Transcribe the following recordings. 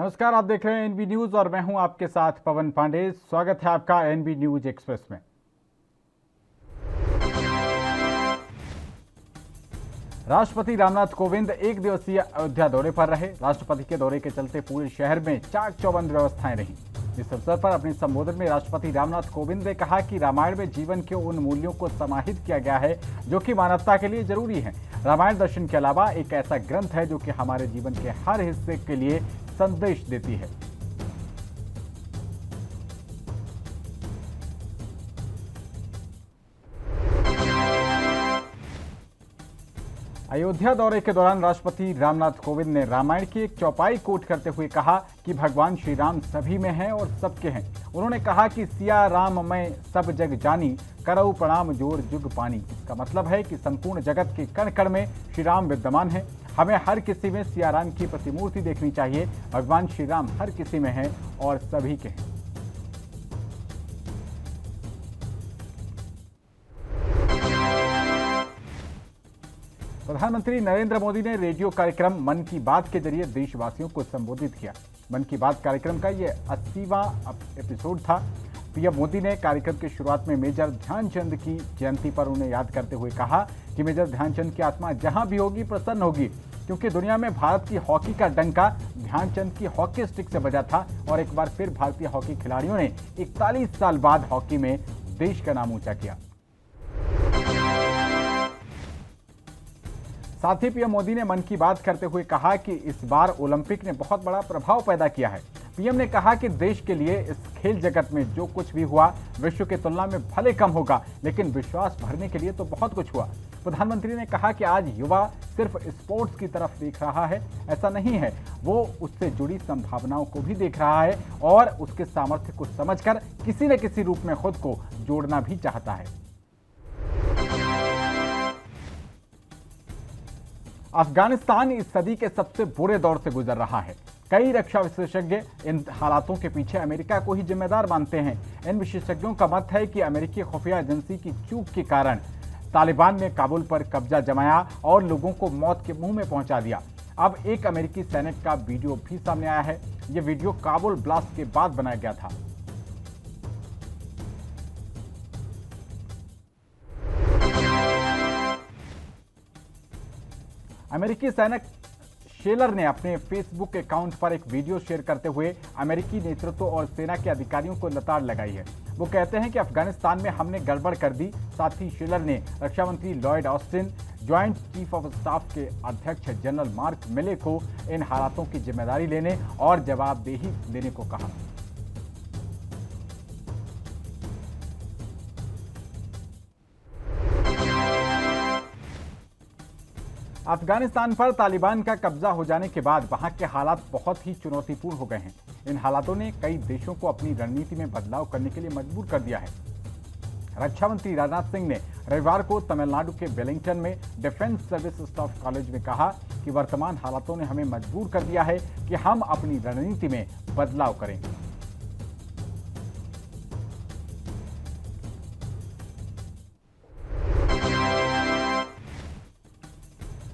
नमस्कार, आप देख रहे हैं एनबी न्यूज और मैं हूं आपके साथ पवन पांडे। स्वागत है आपका एनबी न्यूज एक्सप्रेस में। राष्ट्रपति रामनाथ कोविंद एक दिवसीय अयोध्या दौरे पर रहे। राष्ट्रपति के दौरे के चलते पूरे शहर में चाक चौबंद व्यवस्थाएं रहीं। इस अवसर पर अपने संबोधन में राष्ट्रपति रामनाथ कोविंद ने कहा कि रामायण में जीवन के उन मूल्यों को समाहित किया गया है जो कि मानवता के लिए जरूरी है। रामायण दर्शन के अलावा एक ऐसा ग्रंथ है जो कि हमारे जीवन के हर हिस्से के लिए संदेश देती है। अयोध्या दौरे के दौरान राष्ट्रपति रामनाथ कोविंद ने रामायण की एक चौपाई कोट करते हुए कहा कि भगवान श्री राम सभी में हैं और सबके हैं। उन्होंने कहा कि सिया राम मैं सब जग जानी, करऊ प्रणाम जोर जुग पानी। इसका मतलब है कि संपूर्ण जगत के कण कण में श्री राम विद्यमान है। हमें हर किसी में सिया राम की प्रतिमूर्ति देखनी चाहिए। भगवान श्री राम हर किसी में हैं और सभी के हैं। प्रधानमंत्री नरेंद्र मोदी ने रेडियो कार्यक्रम मन की बात के जरिए देशवासियों को संबोधित किया। मन की बात कार्यक्रम का ये 80वां एपिसोड था। पीएम मोदी ने कार्यक्रम की शुरुआत में मेजर ध्यानचंद की जयंती पर उन्हें याद करते हुए कहा कि मेजर ध्यानचंद की आत्मा जहां भी होगी प्रसन्न होगी, क्योंकि दुनिया में भारत की हॉकी का डंका ध्यानचंद की हॉकी स्टिक से बजा था और एक बार फिर भारतीय हॉकी खिलाड़ियों ने 41 साल बाद हॉकी में देश का नाम ऊंचा किया। साथ ही पीएम मोदी ने मन की बात करते हुए कहा कि इस बार ओलंपिक ने बहुत बड़ा प्रभाव पैदा किया है। पीएम ने कहा कि देश के लिए इस खेल जगत में जो कुछ भी हुआ विश्व की तुलना में भले कम होगा, लेकिन विश्वास भरने के लिए तो बहुत कुछ हुआ। प्रधानमंत्री ने कहा कि आज युवा सिर्फ स्पोर्ट्स की तरफ देख रहा है, ऐसा नहीं है। वो उससे जुड़ी संभावनाओं को भी देख रहा है और उसके सामर्थ्य को समझकर किसी न किसी रूप में खुद को जोड़ना भी चाहता है। अफगानिस्तान इस सदी के सबसे बुरे दौर से गुजर रहा है। कई रक्षा विशेषज्ञ इन हालातों के पीछे अमेरिका को ही जिम्मेदार मानते हैं। इन विशेषज्ञों का मत है कि अमेरिकी खुफिया एजेंसी की चूक के कारण तालिबान ने काबुल पर कब्जा जमाया और लोगों को मौत के मुंह में पहुंचा दिया। अब एक अमेरिकी सैनिक का वीडियो भी सामने आया है। यह वीडियो काबुल ब्लास्ट के बाद बनाया गया था। अमेरिकी सैनिक शेलर ने अपने फेसबुक अकाउंट पर एक वीडियो शेयर करते हुए अमेरिकी नेतृत्व और सेना के अधिकारियों को लताड़ लगाई है। वो कहते हैं कि अफगानिस्तान में हमने गड़बड़ कर दी। साथ ही शेलर ने रक्षा मंत्री Lloyd Austin, joint chief of staff के अध्यक्ष जनरल मार्क मिले को इन हालातों की जिम्मेदारी लेने और जवाबदेही देने को कहा। अफगानिस्तान पर तालिबान का कब्जा हो जाने के बाद वहां के हालात बहुत ही चुनौतीपूर्ण हो गए हैं। इन हालातों ने कई देशों को अपनी रणनीति में बदलाव करने के लिए मजबूर कर दिया है। रक्षा मंत्री राजनाथ सिंह ने रविवार को तमिलनाडु के वेलिंगटन में डिफेंस सर्विस स्टाफ कॉलेज में कहा कि वर्तमान हालातों ने हमें मजबूर कर दिया है कि हम अपनी रणनीति में बदलाव करें।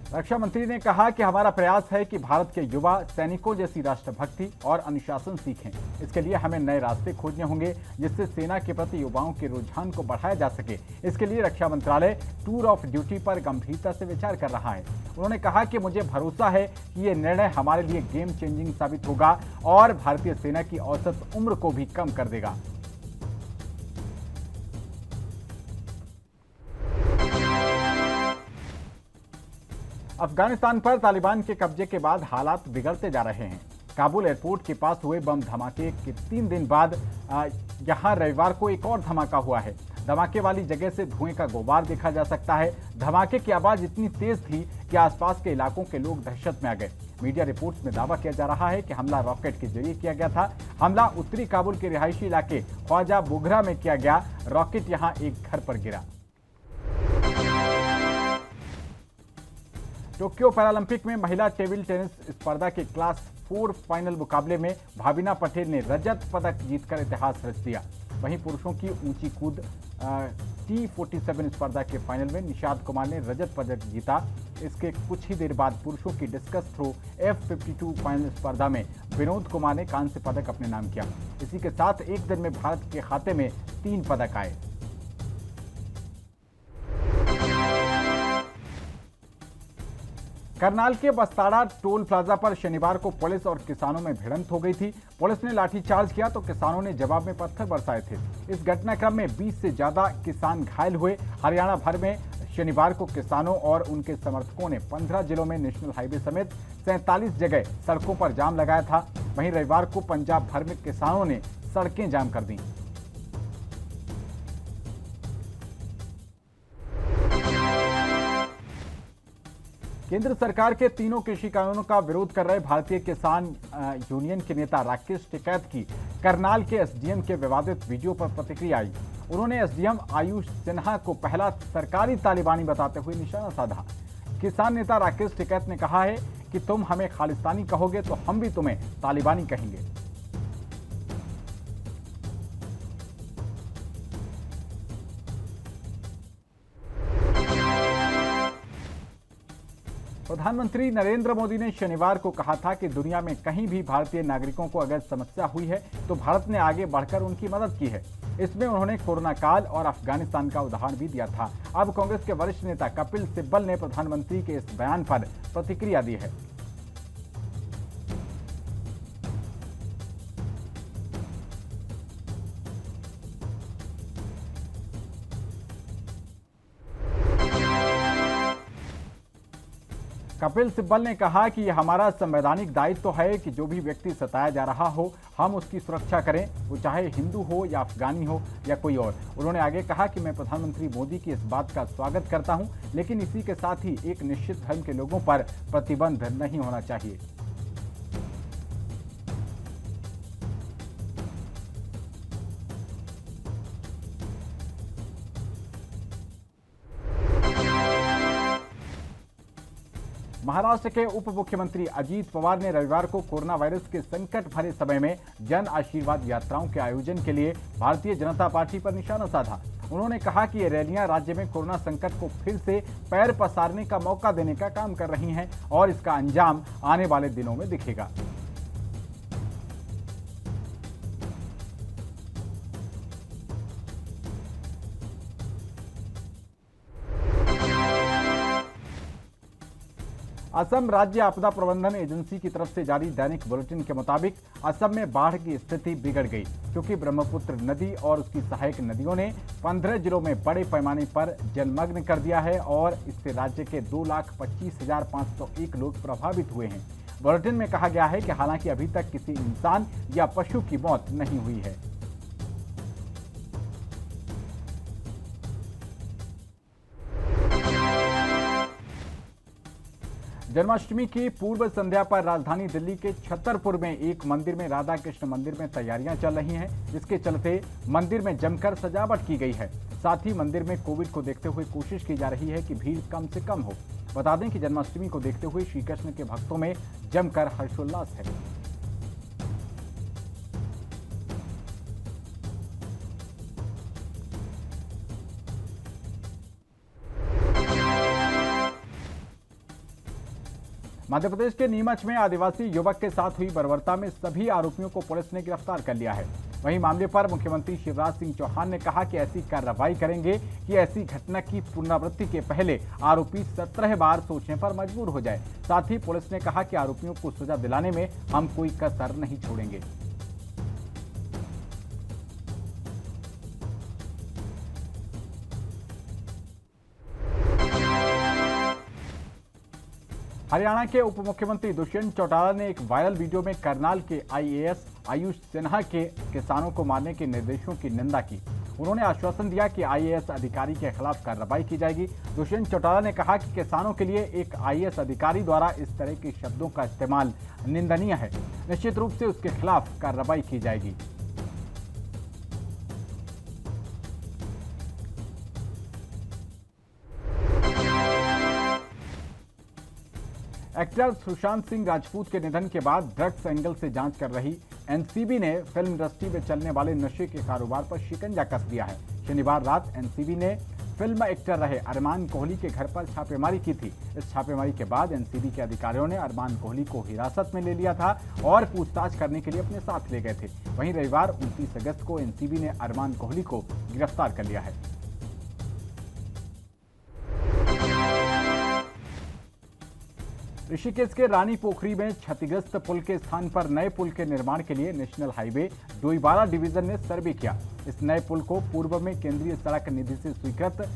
रक्षा मंत्री ने कहा कि हमारा प्रयास है कि भारत के युवा सैनिकों जैसी राष्ट्रभक्ति और अनुशासन सीखें। इसके लिए हमें नए रास्ते खोजने होंगे जिससे सेना के प्रति युवाओं के रुझान को बढ़ाया जा सके। इसके लिए रक्षा मंत्रालय टूर ऑफ ड्यूटी पर गंभीरता से विचार कर रहा है। उन्होंने कहा कि मुझे भरोसा है कि ये निर्णय हमारे लिए गेम चेंजिंग साबित होगा और भारतीय सेना की औसत उम्र को भी कम कर देगा। अफगानिस्तान पर तालिबान के कब्जे के बाद हालात बिगड़ते जा रहे हैं। काबुल एयरपोर्ट के पास हुए बम धमाके के 3 दिन बाद यहां रविवार को एक और धमाका हुआ है। धमाके वाली जगह से धुएं का गुबार देखा जा सकता है। धमाके की आवाज इतनी तेज थी कि आसपास के इलाकों के लोग दहशत में आ गए। मीडिया रिपोर्ट्स में दावा किया जा रहा है कि हमला रॉकेट के जरिए किया गया था। हमला उत्तरी काबुल के रिहायशी इलाके ख्वाजा बुगरा में किया गया। रॉकेट यहां एक घर पर गिरा। टोक्यो पैरालंपिक में महिला टेबल टेनिस स्पर्धा के क्लास 4 फाइनल मुकाबले में भाविना पटेल ने रजत पदक जीतकर इतिहास रच दिया। वहीं पुरुषों की ऊंची कूद T47 स्पर्धा के फाइनल में निषाद कुमार ने रजत पदक जीता। इसके कुछ ही देर बाद पुरुषों की डिस्कस थ्रो F52 फाइनल स्पर्धा में विनोद कुमार ने कांस्य पदक अपने नाम किया। इसी के साथ एक दिन में भारत के खाते में 3 पदक आए। करनाल के बस्ताड़ा टोल प्लाजा पर शनिवार को पुलिस और किसानों में भिड़ंत हो गई थी। पुलिस ने लाठीचार्ज किया तो किसानों ने जवाब में पत्थर बरसाए थे। इस घटनाक्रम में 20 से ज्यादा किसान घायल हुए। हरियाणा भर में शनिवार को किसानों और उनके समर्थकों ने 15 जिलों में नेशनल हाईवे समेत 47 जगह सड़कों पर जाम लगाया था। वहीं रविवार को पंजाब भर में किसानों ने सड़कें जाम कर दी। केंद्र सरकार के तीनों कृषि कानूनों का विरोध कर रहे भारतीय किसान यूनियन के नेता राकेश टिकैत की करनाल के एसडीएम के विवादित वीडियो पर प्रतिक्रिया आई। उन्होंने एसडीएम आयुष सिन्हा को पहला सरकारी तालिबानी बताते हुए निशाना साधा। किसान नेता राकेश टिकैत ने कहा है कि तुम हमें खालिस्तानी कहोगे तो हम भी तुम्हें तालिबानी कहेंगे। प्रधानमंत्री नरेंद्र मोदी ने शनिवार को कहा था कि दुनिया में कहीं भी भारतीय नागरिकों को अगर समस्या हुई है तो भारत ने आगे बढ़कर उनकी मदद की है। इसमें उन्होंने कोरोना काल और अफगानिस्तान का उदाहरण भी दिया था। अब कांग्रेस के वरिष्ठ नेता कपिल सिब्बल ने प्रधानमंत्री के इस बयान पर प्रतिक्रिया दी है। कपिल सिब्बल ने कहा कि यह हमारा संवैधानिक दायित्व है कि जो भी व्यक्ति सताया जा रहा हो हम उसकी सुरक्षा करें, वो चाहे हिंदू हो या अफगानी हो या कोई और। उन्होंने आगे कहा कि मैं प्रधानमंत्री मोदी की इस बात का स्वागत करता हूं, लेकिन इसी के साथ ही एक निश्चित धर्म के लोगों पर प्रतिबंध नहीं होना चाहिए। महाराष्ट्र के उप मुख्यमंत्री अजीत पवार ने रविवार को कोरोना वायरस के संकट भरे समय में जन आशीर्वाद यात्राओं के आयोजन के लिए भारतीय जनता पार्टी पर निशाना साधा। उन्होंने कहा कि ये रैलियां राज्य में कोरोना संकट को फिर से पैर पसारने का मौका देने का काम कर रही हैं और इसका अंजाम आने वाले दिनों में दिखेगा। असम राज्य आपदा प्रबंधन एजेंसी की तरफ से जारी दैनिक बुलेटिन के मुताबिक असम में बाढ़ की स्थिति बिगड़ गई, क्योंकि ब्रह्मपुत्र नदी और उसकी सहायक नदियों ने 15 जिलों में बड़े पैमाने पर जलमग्न कर दिया है और इससे राज्य के 2,25,501 लोग प्रभावित हुए हैं। बुलेटिन में कहा गया है कि हालांकि अभी तक किसी इंसान या पशु की मौत नहीं हुई है। जन्माष्टमी की पूर्व संध्या पर राजधानी दिल्ली के छतरपुर में एक मंदिर में राधा कृष्ण मंदिर में तैयारियां चल रही हैं, जिसके चलते मंदिर में जमकर सजावट की गई है। साथ ही मंदिर में कोविड को देखते हुए कोशिश की जा रही है कि भीड़ कम से कम हो। बता दें कि जन्माष्टमी को देखते हुए श्री कृष्ण के भक्तों में जमकर हर्षोल्लास है। मध्य प्रदेश के नीमच में आदिवासी युवक के साथ हुई बर्बरता में सभी आरोपियों को पुलिस ने गिरफ्तार कर लिया है। वहीं मामले पर मुख्यमंत्री शिवराज सिंह चौहान ने कहा कि ऐसी कार्रवाई करेंगे कि ऐसी घटना की पुनरावृत्ति के पहले आरोपी 17 बार सोचने पर मजबूर हो जाए। साथ ही पुलिस ने कहा कि आरोपियों को सजा दिलाने में हम कोई कसर नहीं छोड़ेंगे। हरियाणा के उप मुख्यमंत्री दुष्यंत चौटाला ने एक वायरल वीडियो में करनाल के आईएएस आयुष सिन्हा के किसानों को मारने के निर्देशों की निंदा की। उन्होंने आश्वासन दिया कि आईएएस अधिकारी के खिलाफ कार्रवाई की जाएगी। दुष्यंत चौटाला ने कहा कि किसानों के लिए एक आईएएस अधिकारी द्वारा इस तरह के शब्दों का इस्तेमाल निंदनीय है। निश्चित रूप से उसके खिलाफ कार्रवाई की जाएगी। एक्टर सुशांत सिंह राजपूत के निधन के बाद ड्रग्स एंगल से जांच कर रही एनसीबी ने फिल्म इंडस्ट्री में चलने वाले नशे के कारोबार पर शिकंजा कस दिया है। शनिवार रात एनसीबी ने फिल्म एक्टर रहे अरमान कोहली के घर पर छापेमारी की थी। इस छापेमारी के बाद एनसीबी के अधिकारियों ने अरमान कोहली को हिरासत में ले लिया था और पूछताछ करने के लिए अपने साथ ले गए थे। वहीं रविवार 29 अगस्त को एनसीबी ने अरमान कोहली को गिरफ्तार कर लिया है। ऋषिकेश के रानी पोखरी में क्षतिग्रस्त पुल के स्थान पर नए पुल के निर्माण के लिए नेशनल हाईवे डोईवाला डिवीजन ने सर्वे किया। इस नए पुल को पूर्व में केंद्रीय सड़क निधि से स्वीकृत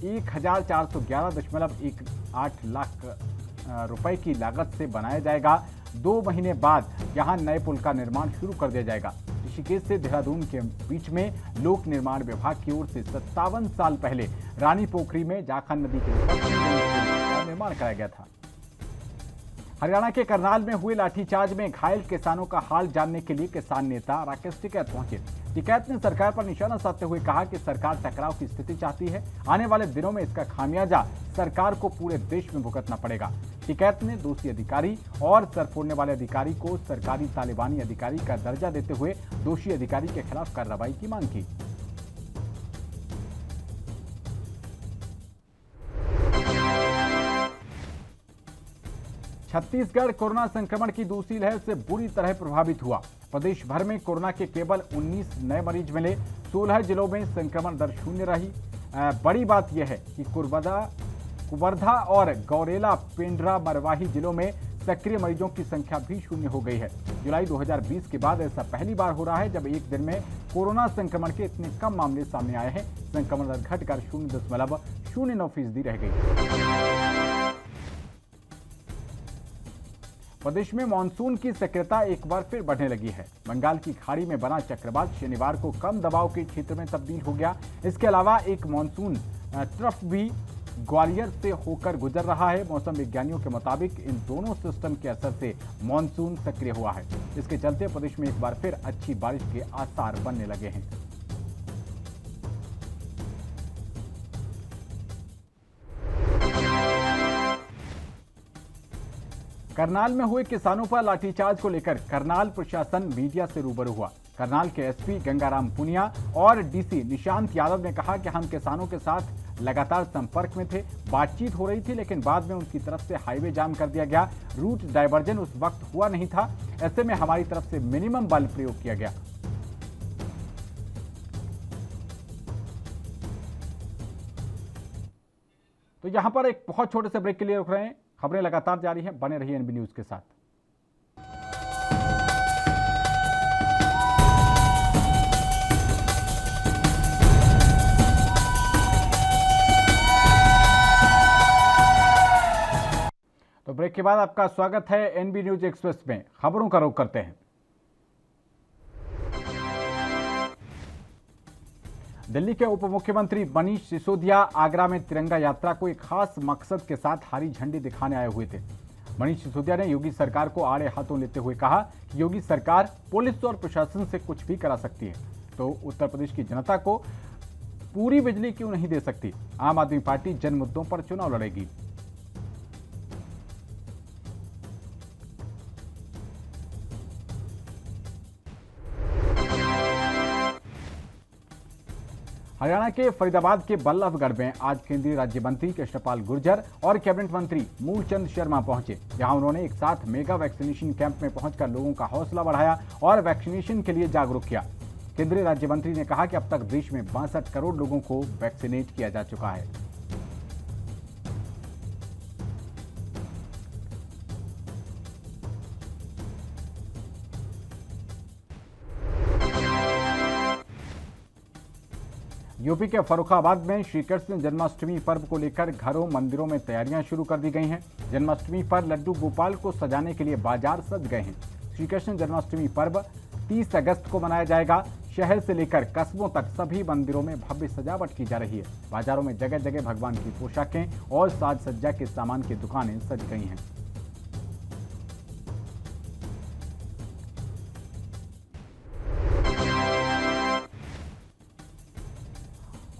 1411.18 लाख रुपए की लागत से बनाया जाएगा। 2 महीने बाद यहां नए पुल का निर्माण शुरू कर दिया जाएगा। ऋषिकेश से देहरादून के बीच में लोक निर्माण विभाग की ओर से 57 साल पहले रानी पोखरी में जाखन नदी के ऊपर निर्माण कराया गया था। हरियाणा के करनाल में हुए लाठीचार्ज में घायल किसानों का हाल जानने के लिए किसान नेता राकेश टिकैत पहुंचे। टिकैत ने सरकार पर निशाना साधते हुए कहा कि सरकार टकराव की स्थिति चाहती है। आने वाले दिनों में इसका खामियाजा सरकार को पूरे देश में भुगतना पड़ेगा। टिकैत ने दोषी अधिकारी और सर फोड़ने वाले अधिकारी को सरकारी तालिबानी अधिकारी का दर्जा देते हुए दोषी अधिकारी के खिलाफ कार्रवाई की मांग की। छत्तीसगढ़ कोरोना संक्रमण की दूसरी लहर से बुरी तरह प्रभावित हुआ। प्रदेश भर में कोरोना के केवल 19 नए मरीज मिले। 16 जिलों में संक्रमण दर शून्य रही। बड़ी बात यह है कि कुवर्धा और गौरेला, पेंड्रा, मरवाही जिलों में सक्रिय मरीजों की संख्या भी शून्य हो गई है। जुलाई 2020 के बाद ऐसा पहली बार हो रहा है जब एक दिन में कोरोना संक्रमण के इतने कम मामले सामने आए हैं। संक्रमण दर घटकर 0.09% रह गई। प्रदेश में मानसून की सक्रियता एक बार फिर बढ़ने लगी है। बंगाल की खाड़ी में बना चक्रवात शनिवार को कम दबाव के क्षेत्र में तब्दील हो गया। इसके अलावा एक मानसून ट्रफ भी ग्वालियर से होकर गुजर रहा है। मौसम विज्ञानियों के मुताबिक इन दोनों सिस्टम के असर से मानसून सक्रिय हुआ है। इसके चलते प्रदेश में एक बार फिर अच्छी बारिश के आसार बनने लगे हैं। करनाल में हुए किसानों पर लाठीचार्ज को लेकर करनाल प्रशासन मीडिया से रूबरू हुआ। करनाल के एसपी गंगाराम पुनिया और डीसी निशांत यादव ने कहा कि हम किसानों के साथ लगातार संपर्क में थे, बातचीत हो रही थी, लेकिन बाद में उनकी तरफ से हाईवे जाम कर दिया गया। रूट डायवर्जन उस वक्त हुआ नहीं था। ऐसे में हमारी तरफ से मिनिमम बल प्रयोग किया गया। तो यहां पर एक बहुत छोटे से ब्रेक के लिए रुक रहे हैं। खबरें लगातार जारी हैं, बने रहिए एनबी न्यूज के साथ। तो ब्रेक के बाद आपका स्वागत है एनबी न्यूज एक्सप्रेस में। खबरों का रुख करते हैं। दिल्ली के उप मुख्यमंत्री मनीष सिसोदिया आगरा में तिरंगा यात्रा को एक खास मकसद के साथ हरी झंडी दिखाने आए हुए थे। मनीष सिसोदिया ने योगी सरकार को आड़े हाथों लेते हुए कहा कि योगी सरकार पुलिस और प्रशासन से कुछ भी करा सकती है, तो उत्तर प्रदेश की जनता को पूरी बिजली क्यों नहीं दे सकती। आम आदमी पार्टी जन मुद्दों पर चुनाव लड़ेगी। हरियाणा के फरीदाबाद के बल्लभगढ़ में आज केंद्रीय राज्य मंत्री कृष्णपाल गुर्जर और कैबिनेट मंत्री मूलचंद शर्मा पहुंचे, जहां उन्होंने एक साथ मेगा वैक्सीनेशन कैंप में पहुंचकर लोगों का हौसला बढ़ाया और वैक्सीनेशन के लिए जागरूक किया। केंद्रीय राज्य मंत्री ने कहा कि अब तक देश में 62 करोड़ लोगों को वैक्सीनेट किया जा चुका है। यूपी के फर्रुखाबाद में श्री कृष्ण जन्माष्टमी पर्व को लेकर घरों मंदिरों में तैयारियां शुरू कर दी गई हैं। जन्माष्टमी पर लड्डू गोपाल को सजाने के लिए बाजार सज गए हैं। श्री कृष्ण जन्माष्टमी पर्व 30 अगस्त को मनाया जाएगा। शहर से लेकर कस्बों तक सभी मंदिरों में भव्य सजावट की जा रही है। बाजारों में जगह जगह भगवान की पोशाकें और साज सज्जा के सामान की दुकानें सज गई हैं।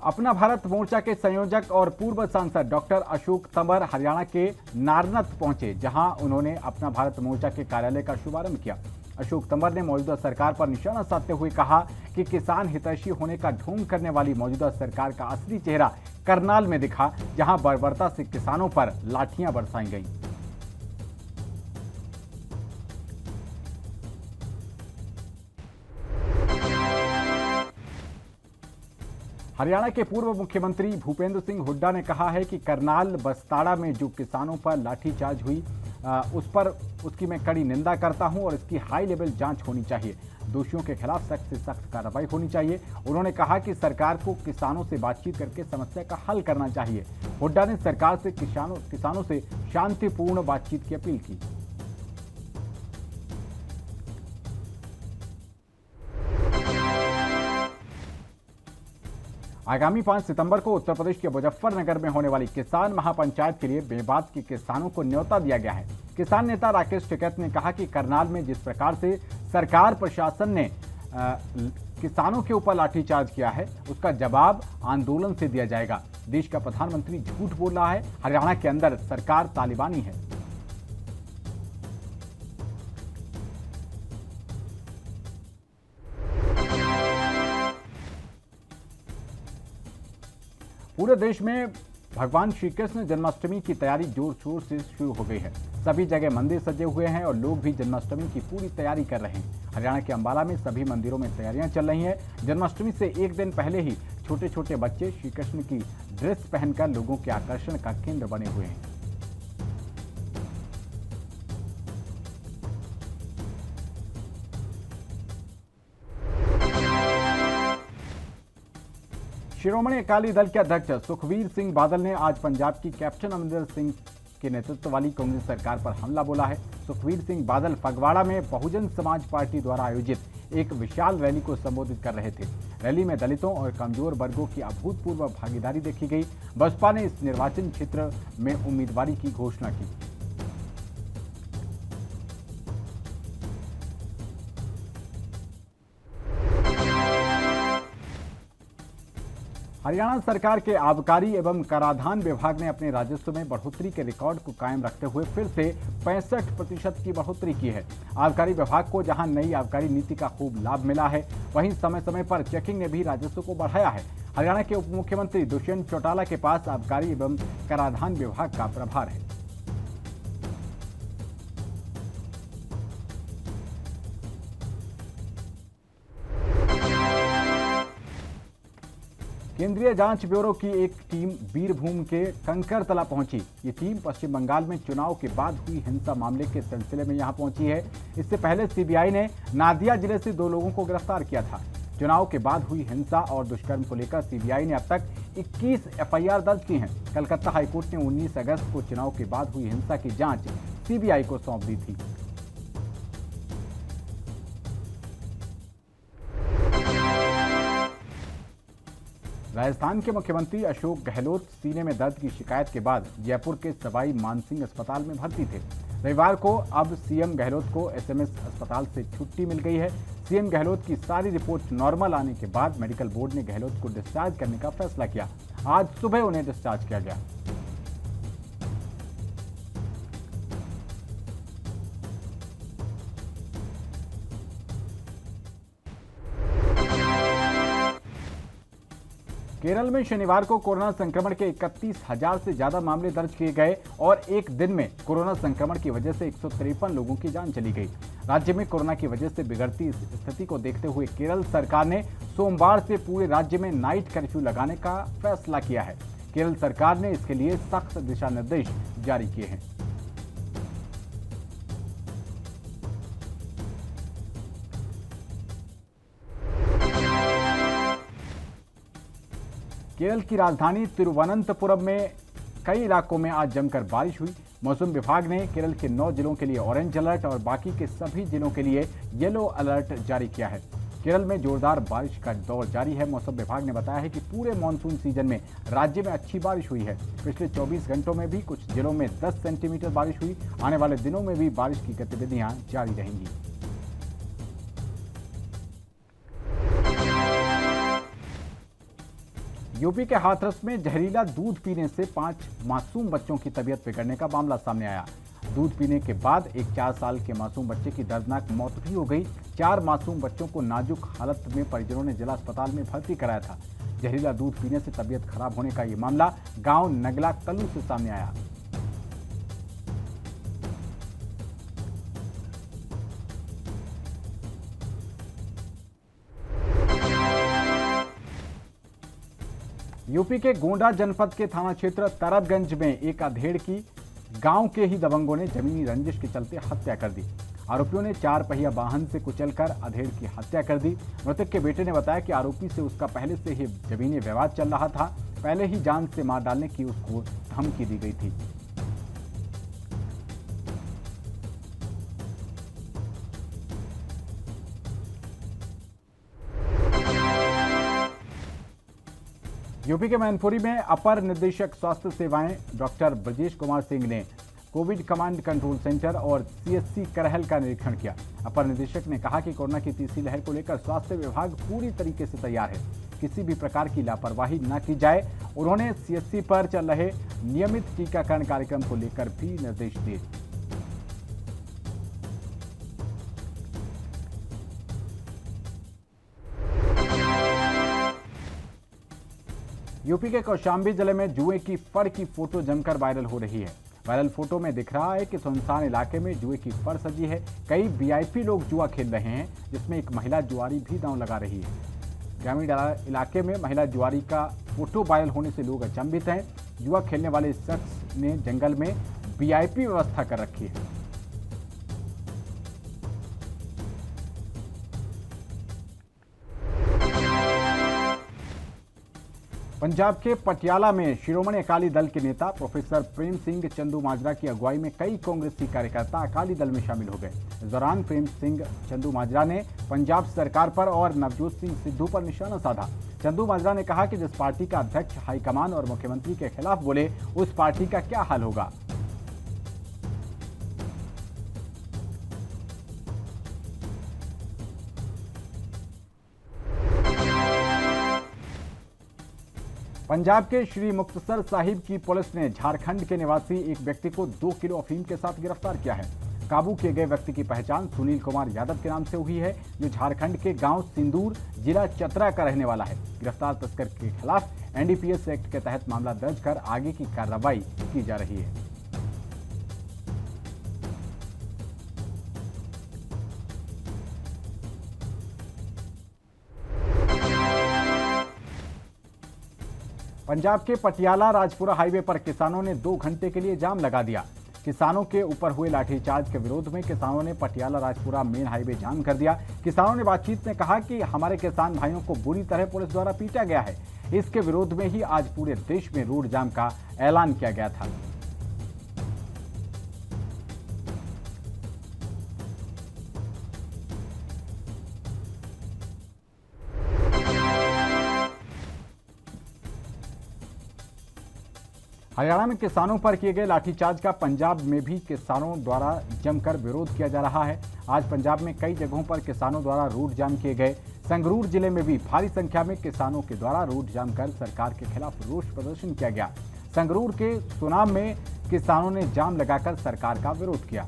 अपना भारत मोर्चा के संयोजक और पूर्व सांसद डॉक्टर अशोक तंवर हरियाणा के नारनथ पहुंचे, जहां उन्होंने अपना भारत मोर्चा के कार्यालय का शुभारंभ किया। अशोक तंवर ने मौजूदा सरकार पर निशाना साधते हुए कहा कि किसान हितैषी होने का ढोंग करने वाली मौजूदा सरकार का असली चेहरा करनाल में दिखा, जहां बर्बरता से किसानों पर लाठियां बरसाई गईं। हरियाणा के पूर्व मुख्यमंत्री भूपेंद्र सिंह हुड्डा ने कहा है कि करनाल बसताड़ा में जो किसानों पर लाठीचार्ज हुई उसकी मैं कड़ी निंदा करता हूं और इसकी हाई लेवल जांच होनी चाहिए। दोषियों के खिलाफ सख्त से सख्त कार्रवाई होनी चाहिए। उन्होंने कहा कि सरकार को किसानों से बातचीत करके समस्या का हल करना चाहिए। हुड्डा ने सरकार से किसानों से शांतिपूर्ण बातचीत की अपील की। आगामी 5 सितंबर को उत्तर प्रदेश के मुजफ्फरनगर में होने वाली किसान महापंचायत के लिए बेबाक के किसानों को न्योता दिया गया है। किसान नेता राकेश टिकैत ने कहा कि करनाल में जिस प्रकार से सरकार प्रशासन ने किसानों के ऊपर लाठीचार्ज किया है, उसका जवाब आंदोलन से दिया जाएगा। देश का प्रधानमंत्री झूठ बोल रहा है। हरियाणा के अंदर सरकार तालिबानी है। पूरे देश में भगवान श्री कृष्ण जन्माष्टमी की तैयारी जोर शोर से शुरू हो गई है। सभी जगह मंदिर सजे हुए हैं और लोग भी जन्माष्टमी की पूरी तैयारी कर रहे हैं। हरियाणा के अंबाला में सभी मंदिरों में तैयारियां चल रही हैं। जन्माष्टमी से एक दिन पहले ही छोटे छोटे बच्चे श्री कृष्ण की ड्रेस पहनकर लोगों के आकर्षण का केंद्र बने हुए हैं। शिरोमणि अकाली दल के अध्यक्ष सुखबीर सिंह बादल ने आज पंजाब की कैप्टन अमरिंदर सिंह के नेतृत्व वाली कांग्रेस सरकार पर हमला बोला है। सुखबीर सिंह बादल फगवाड़ा में बहुजन समाज पार्टी द्वारा आयोजित एक विशाल रैली को संबोधित कर रहे थे। रैली में दलितों और कमजोर वर्गों की अभूतपूर्व भागीदारी देखी गई। बसपा ने इस निर्वाचन क्षेत्र में उम्मीदवारी की घोषणा की। हरियाणा सरकार के आबकारी एवं कराधान विभाग ने अपने राजस्व में बढ़ोतरी के रिकॉर्ड को कायम रखते हुए फिर से 65% की बढ़ोतरी की है। आबकारी विभाग को जहां नई आबकारी नीति का खूब लाभ मिला है, वहीं समय समय पर चेकिंग ने भी राजस्व को बढ़ाया है। हरियाणा के उप मुख्यमंत्री दुष्यंत चौटाला के पास आबकारी एवं कराधान विभाग का प्रभार है। केंद्रीय जांच ब्यूरो की एक टीम बीरभूम के कंकरतला पहुंची। ये टीम पश्चिम बंगाल में चुनाव के बाद हुई हिंसा मामले के सिलसिले में यहां पहुंची है। इससे पहले सीबीआई ने नादिया जिले से 2 लोगों को गिरफ्तार किया था। चुनाव के बाद हुई हिंसा और दुष्कर्म को लेकर सीबीआई ने अब तक 21 एफआईआर दर्ज की हैं। कलकत्ता हाईकोर्ट ने 19 अगस्त को चुनाव के बाद हुई हिंसा की जांच सीबीआई को सौंप दी थी। राजस्थान के मुख्यमंत्री अशोक गहलोत सीने में दर्द की शिकायत के बाद जयपुर के सवाई मानसिंह अस्पताल में भर्ती थे। रविवार को अब सीएम गहलोत को एसएमएस अस्पताल से छुट्टी मिल गई है। सीएम गहलोत की सारी रिपोर्ट नॉर्मल आने के बाद मेडिकल बोर्ड ने गहलोत को डिस्चार्ज करने का फैसला किया। आज सुबह उन्हें डिस्चार्ज किया गया। केरल में शनिवार को कोरोना संक्रमण के 31,000 से ज्यादा मामले दर्ज किए गए और एक दिन में कोरोना संक्रमण की वजह से 153 लोगों की जान चली गई। राज्य में कोरोना की वजह से बिगड़ती स्थिति को देखते हुए केरल सरकार ने सोमवार से पूरे राज्य में नाइट कर्फ्यू लगाने का फैसला किया है। केरल सरकार ने इसके लिए सख्त दिशा निर्देश जारी किए हैं। केरल की राजधानी तिरुवनंतपुरम में कई इलाकों में आज जमकर बारिश हुई। मौसम विभाग ने केरल के 9 जिलों के लिए ऑरेंज अलर्ट और बाकी के सभी जिलों के लिए येलो अलर्ट जारी किया है। केरल में जोरदार बारिश का दौर जारी है। मौसम विभाग ने बताया है कि पूरे मानसून सीजन में राज्य में अच्छी बारिश हुई है। पिछले 24 घंटों में भी कुछ जिलों में 10 सेंटीमीटर बारिश हुई। आने वाले दिनों में भी बारिश की गतिविधियां जारी रहेंगी। यूपी के हाथरस में जहरीला दूध पीने से 5 मासूम बच्चों की तबीयत बिगड़ने का मामला सामने आया। दूध पीने के बाद एक 4 साल के मासूम बच्चे की दर्दनाक मौत भी हो गई। 4 मासूम बच्चों को नाजुक हालत में परिजनों ने जिला अस्पताल में भर्ती कराया था। जहरीला दूध पीने से तबीयत खराब होने का ये मामला गांव नगला कलू से सामने आया। यूपी के गोंडा जनपद के थाना क्षेत्र तरबगंज में एक अधेड़ की गांव के ही दबंगों ने जमीनी रंजिश के चलते हत्या कर दी। आरोपियों ने 4 पहिया वाहन से कुचलकर अधेड़ की हत्या कर दी। मृतक के बेटे ने बताया कि आरोपी से उसका पहले से ही जमीनी विवाद चल रहा था। पहले ही जान से मार डालने की उसको धमकी दी गई थी। यूपी के मैनपुरी में अपर निदेशक स्वास्थ्य सेवाएं डॉक्टर ब्रजेश कुमार सिंह ने कोविड कमांड कंट्रोल सेंटर और सीएचसी करहल का निरीक्षण किया। अपर निदेशक ने कहा कि कोरोना की तीसरी लहर को लेकर स्वास्थ्य विभाग पूरी तरीके से तैयार है, किसी भी प्रकार की लापरवाही न की जाए। उन्होंने सीएचसी पर चल रहे नियमित टीकाकरण कार्यक्रम को लेकर भी निर्देश दिए। यूपी के कौशाम्बी जिले में जुए की फड़ की फोटो जमकर वायरल हो रही है। वायरल फोटो में दिख रहा है कि सुनसान इलाके में जुए की फड़ सजी है। कई वीआईपी लोग जुआ खेल रहे हैं, जिसमें एक महिला जुआरी भी दांव लगा रही है। ग्रामीण इलाके में महिला जुआरी का फोटो वायरल होने से लोग अचंभित हैं। जुआ खेलने वाले शख्स ने जंगल में वीआईपी व्यवस्था कर रखी है। पंजाब के पटियाला में शिरोमणि अकाली दल के नेता प्रोफेसर प्रेम सिंह चंदूमाजरा की अगुवाई में कई कांग्रेसी कार्यकर्ता अकाली दल में शामिल हो गए। इस दौरान प्रेम सिंह चंदूमाजरा ने पंजाब सरकार पर और नवजोत सिंह सिद्धू पर निशाना साधा। चंदूमाजरा ने कहा कि जिस पार्टी का अध्यक्ष हाईकमान और मुख्यमंत्री के खिलाफ बोले, उस पार्टी का क्या हाल होगा। पंजाब के श्री मुक्तसर साहिब की पुलिस ने झारखंड के निवासी एक व्यक्ति को 2 किलो अफीम के साथ गिरफ्तार किया है। काबू किए गए व्यक्ति की पहचान सुनील कुमार यादव के नाम से हुई है, जो झारखंड के गांव सिंदूर जिला चतरा का रहने वाला है। गिरफ्तार तस्कर के खिलाफ एनडीपीएस एक्ट के तहत मामला दर्ज कर आगे की कार्रवाई की जा रही है। पंजाब के पटियाला राजपुरा हाईवे पर किसानों ने 2 घंटे के लिए जाम लगा दिया। किसानों के ऊपर हुए लाठीचार्ज के विरोध में किसानों ने पटियाला राजपुरा मेन हाईवे जाम कर दिया। किसानों ने बातचीत में कहा कि हमारे किसान भाइयों को बुरी तरह पुलिस द्वारा पीटा गया है। इसके विरोध में ही आज पूरे देश में रोड जाम का ऐलान किया गया था। हरियाणा में किसानों पर किए गए लाठीचार्ज का पंजाब में भी किसानों द्वारा जमकर विरोध किया जा रहा है। आज पंजाब में कई जगहों पर किसानों द्वारा रोड जाम किए गए। संगरूर जिले में भी भारी संख्या में किसानों के द्वारा रोड जाम कर सरकार के खिलाफ रोष प्रदर्शन किया गया। संगरूर के सुनाम में किसानों ने जाम लगाकर सरकार का विरोध किया।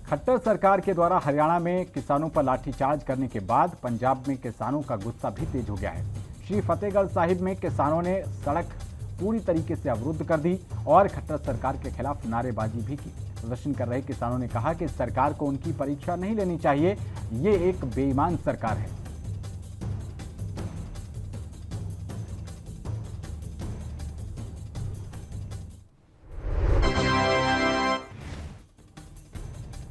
खट्टर सरकार के द्वारा हरियाणा में किसानों पर लाठीचार्ज करने के बाद पंजाब में किसानों का गुस्सा भी तेज हो गया है। श्री फतेहगढ़ साहिब में किसानों ने सड़क पूरी तरीके से अवरुद्ध कर दी और खट्टर सरकार के खिलाफ नारेबाजी भी की। प्रदर्शन कर रहे किसानों ने कहा कि सरकार को उनकी परीक्षा नहीं लेनी चाहिए, ये एक बेईमान सरकार है।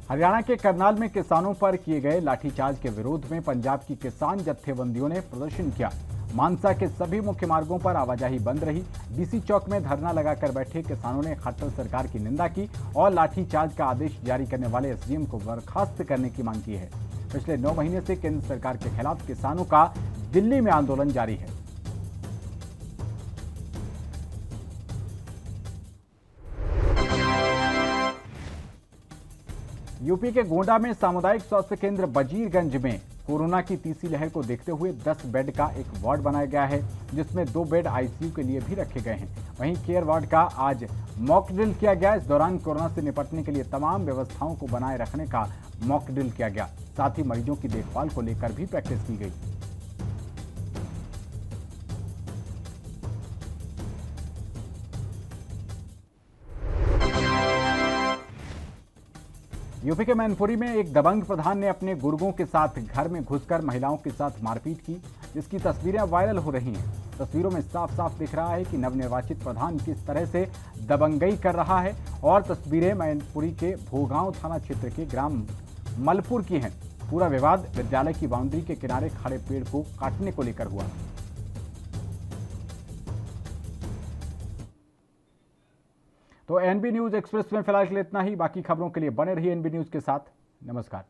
हरियाणा के करनाल में किसानों पर किए गए लाठीचार्ज के विरोध में पंजाब की किसान जत्थेबंदियों ने प्रदर्शन किया। मानसा के सभी मुख्य मार्गों पर आवाजाही बंद रही। डीसी चौक में धरना लगाकर बैठे किसानों ने खट्टर सरकार की निंदा की और लाठीचार्ज का आदेश जारी करने वाले एसडीएम को बर्खास्त करने की मांग की है। पिछले 9 महीने से केंद्र सरकार के खिलाफ किसानों का दिल्ली में आंदोलन जारी है। यूपी के गोंडा में सामुदायिक स्वास्थ्य केंद्र बजीरगंज में कोरोना की तीसरी लहर को देखते हुए 10 बेड का एक वार्ड बनाया गया है, जिसमें 2 बेड आईसीयू के लिए भी रखे गए हैं। वहीं केयर वार्ड का आज मॉक ड्रिल किया गया। इस दौरान कोरोना से निपटने के लिए तमाम व्यवस्थाओं को बनाए रखने का मॉक ड्रिल किया गया। साथ ही मरीजों की देखभाल को लेकर भी प्रैक्टिस की गई। यूपी के मैनपुरी में एक दबंग प्रधान ने अपने गुर्गों के साथ घर में घुसकर महिलाओं के साथ मारपीट की, जिसकी तस्वीरें वायरल हो रही हैं। तस्वीरों में साफ साफ दिख रहा है कि नवनिर्वाचित प्रधान किस तरह से दबंगई कर रहा है। और तस्वीरें मैनपुरी के भोगांव थाना क्षेत्र के ग्राम मलपुर की हैं। पूरा विवाद विद्यालय की बाउंड्री के किनारे खड़े पेड़ को काटने को लेकर हुआ। तो एनबी न्यूज एक्सप्रेस में फिलहाल के लिए इतना ही। बाकी खबरों के लिए बने रहिए एनबी न्यूज के साथ। नमस्कार।